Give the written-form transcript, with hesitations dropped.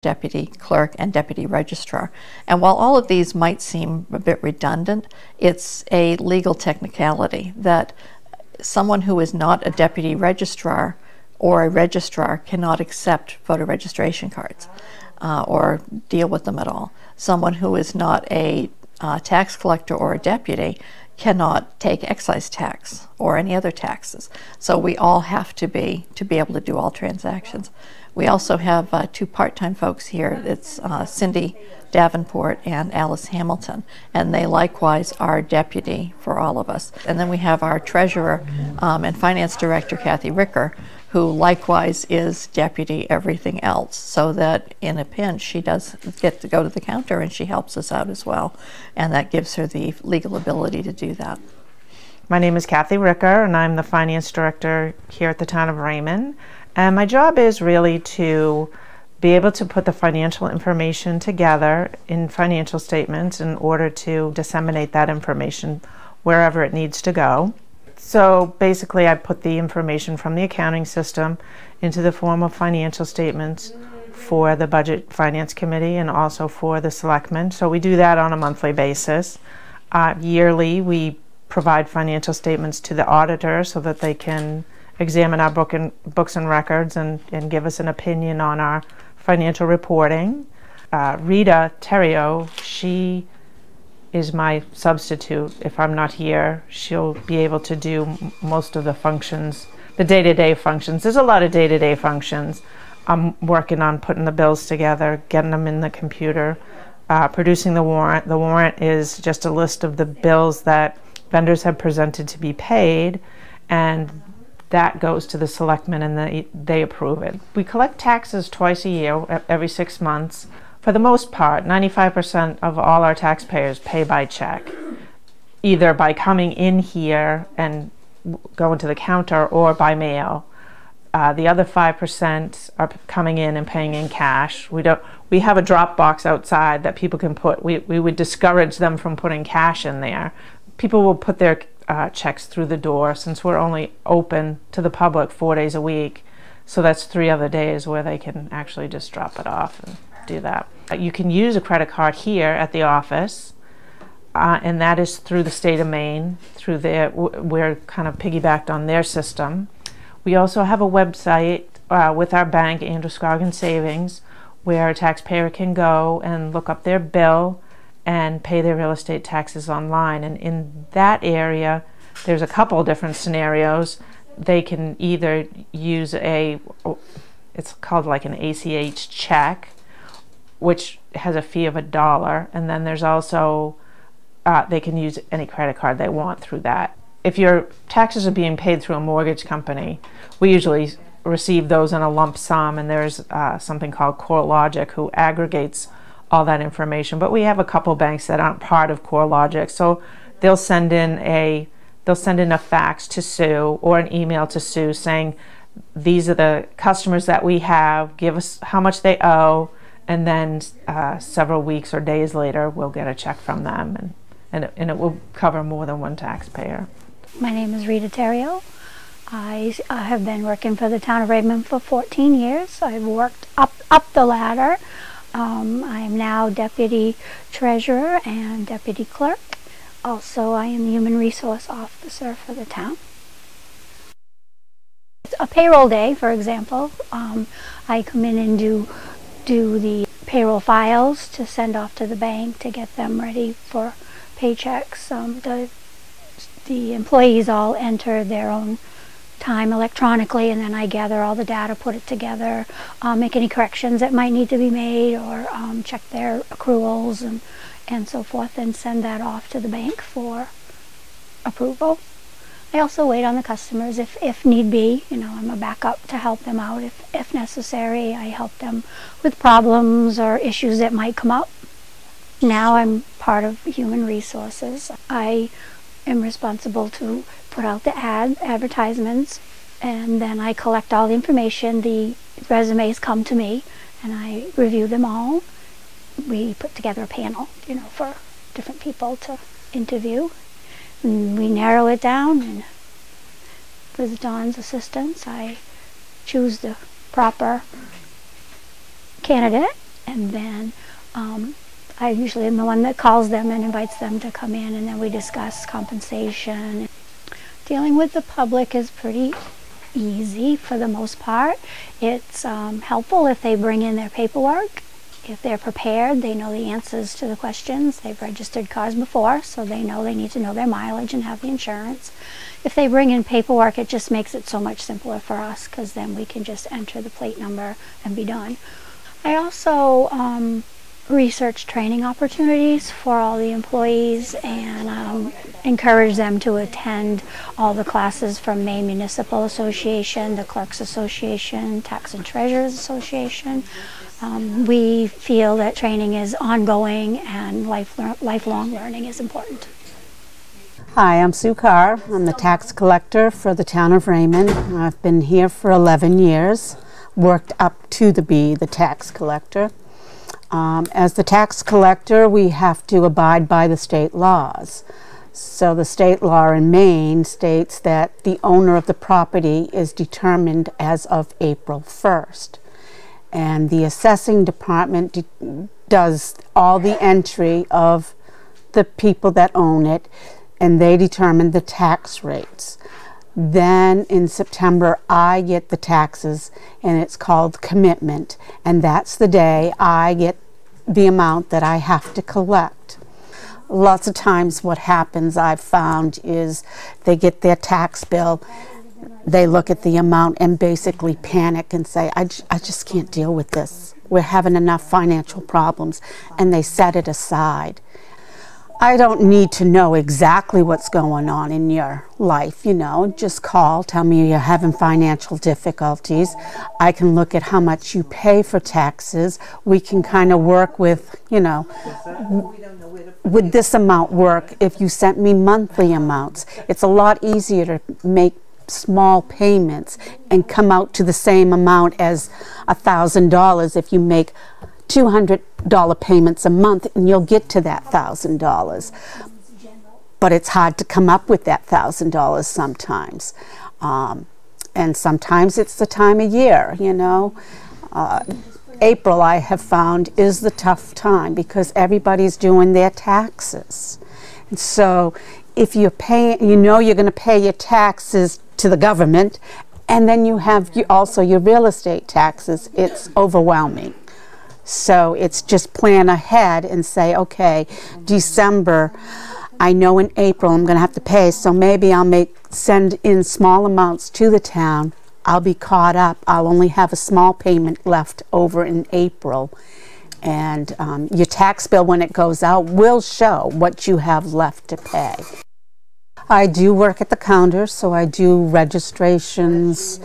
deputy clerk, and deputy registrar. And while all of these might seem a bit redundant, it's a legal technicality that someone who is not a deputy registrar or a registrar cannot accept voter registration cards or deal with them at all. Someone who is not a tax collector or a deputy cannot take excise tax or any other taxes. So we all have to be able to do all transactions. We also have two part-time folks here. It's Cindy Davenport and Alice Hamilton, and they likewise are deputy for all of us. And then we have our treasurer and finance director, Kathy Ricker, who likewise is deputy everything else, so that in a pinch she does get to go to the counter and she helps us out as well, and that gives her the legal ability to do that. My name is Kathy Ricker, and I'm the finance director here at the town of Raymond. And my job is really to be able to put the financial information together in financial statements in order to disseminate that information wherever it needs to go. So basically I put the information from the accounting system into the form of financial statements for the Budget Finance Committee and also for the selectmen. So we do that on a monthly basis. Yearly we provide financial statements to the auditor so that they can examine our books and records and give us an opinion on our financial reporting. Rita Theriot, she is my substitute. If I'm not here, she'll be able to do most of the functions, the day-to-day functions. There's a lot of day-to-day functions. I'm working on putting the bills together, getting them in the computer, producing the warrant. The warrant is just a list of the bills that vendors have presented to be paid, and that goes to the selectmen and they approve it. We collect taxes twice a year, every 6 months. For the most part, 95% of all our taxpayers pay by check, either by coming in here and going to the counter or by mail. The other 5% are coming in and paying in cash. We have a drop box outside that people can put. We would discourage them from putting cash in there. People will put their checks through the door, since we're only open to the public 4 days a week. So that's 3 other days where they can actually just drop it off and do that. You can use a credit card here at the office, and that is through the state of Maine. We're kind of piggybacked on their system. We also have a website with our bank, Androscoggin Savings, where a taxpayer can go and look up their bill and pay their real estate taxes online. And in that area, there's a couple different scenarios. They can either use it's called like an ACH check, which has a fee of $1, and then there's also, they can use any credit card they want through that. If your taxes are being paid through a mortgage company, we usually receive those in a lump sum, and there's something called CoreLogic who aggregates all that information. But we have a couple banks that aren't part of CoreLogic, so they'll send in a fax to Sue or an email to Sue saying, these are the customers that we have, give us how much they owe, and then several weeks or days later we'll get a check from them, and it will cover more than one taxpayer. My name is Rita Theriot. I have been working for the town of Raymond for 14 years. I've worked up the ladder. I am now deputy treasurer and deputy clerk. Also, I am the human resource officer for the town. A payroll day, for example, I come in and do the payroll files to send off to the bank to get them ready for paychecks. The employees all enter their own time electronically, and then I gather all the data, put it together, make any corrections that might need to be made, or check their accruals and so forth, and send that off to the bank for approval. I also wait on the customers if need be. You know, I'm a backup to help them out if necessary. I help them with problems or issues that might come up. Now I'm part of human resources. I am responsible to put out the advertisements, and then I collect all the information. The resumes come to me, and I review them all. We put together a panel, you know, for different people to interview. And we narrow it down, and with Dawn's assistance, I choose the proper candidate, and then I usually am the one that calls them and invites them to come in, and then we discuss compensation. Dealing with the public is pretty easy for the most part. It's helpful if they bring in their paperwork. If they're prepared, they know the answers to the questions. They've registered cars before, so they know they need to know their mileage and have the insurance. If they bring in paperwork, it just makes it so much simpler for us, because then we can just enter the plate number and be done. I also research training opportunities for all the employees and encourage them to attend all the classes from Maine Municipal Association, the Clerks Association, Tax and Treasurers Association. We feel that training is ongoing and lifelong learning is important. Hi, I'm Sue Carr. I'm the tax collector for the town of Raymond. I've been here for 11 years, worked up to be the tax collector. As the tax collector, we have to abide by the state laws. So the state law in Maine states that the owner of the property is determined as of April 1st. And the assessing department does all the entry of the people that own it, and they determine the tax rates. Then in September, I get the taxes, and it's called commitment, and that's the day I get the amount that I have to collect. Lots of times what happens, I've found, is they get their tax bill, they look at the amount and basically panic and say, I just can't deal with this. We're having enough financial problems, and they set it aside. I don't need to know exactly what's going on in your life, you know, just call, tell me you're having financial difficulties. I can look at how much you pay for taxes. We can kind of work with, you know, would this amount work if you sent me monthly amounts? It's a lot easier to make small payments and come out to the same amount as $1,000 if you make $200 payments a month, and you'll get to that $1,000. But it's hard to come up with that $1,000 sometimes. And sometimes it's the time of year, you know. April, I have found, is the tough time because everybody's doing their taxes. And so if you're paying, you know you're going to pay your taxes to the government, and then you have also your real estate taxes. It's overwhelming. So it's just plan ahead and say, okay, December, I know in April I'm going to have to pay, so maybe I'll send in small amounts to the town. I'll be caught up. I'll only have a small payment left over in April. And your tax bill, when it goes out, will show what you have left to pay. I do work at the counter, so I do registrations,